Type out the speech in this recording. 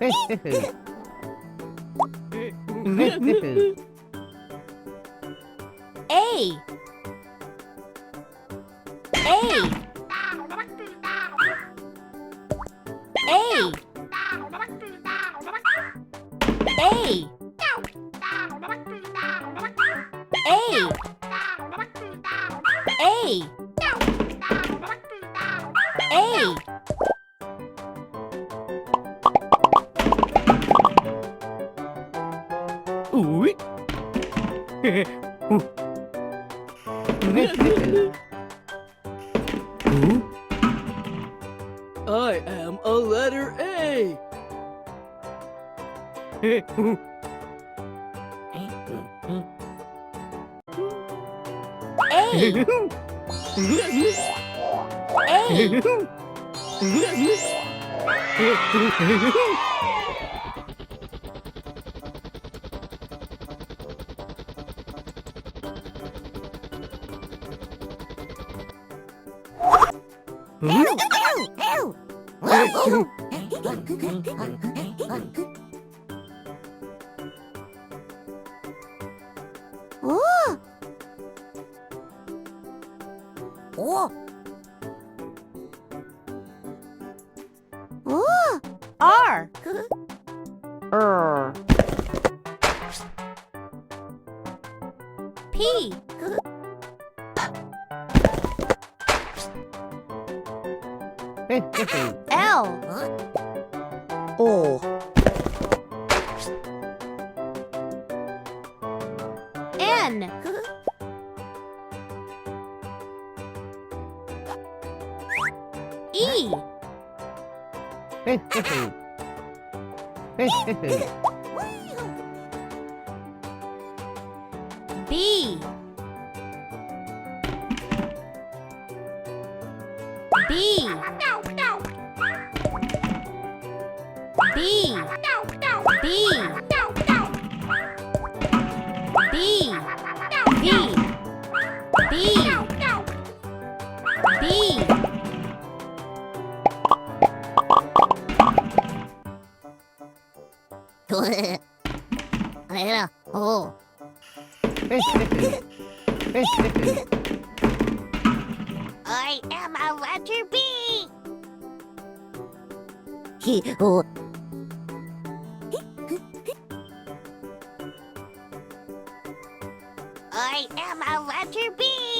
A. A. A. A. A. A. A. Ui. I am a letter A. A. R. P. L. O. N. E. B. B. B. B. B. B. B. B. Era. Oh. I am a letter B. He. Oh. I am a letter B.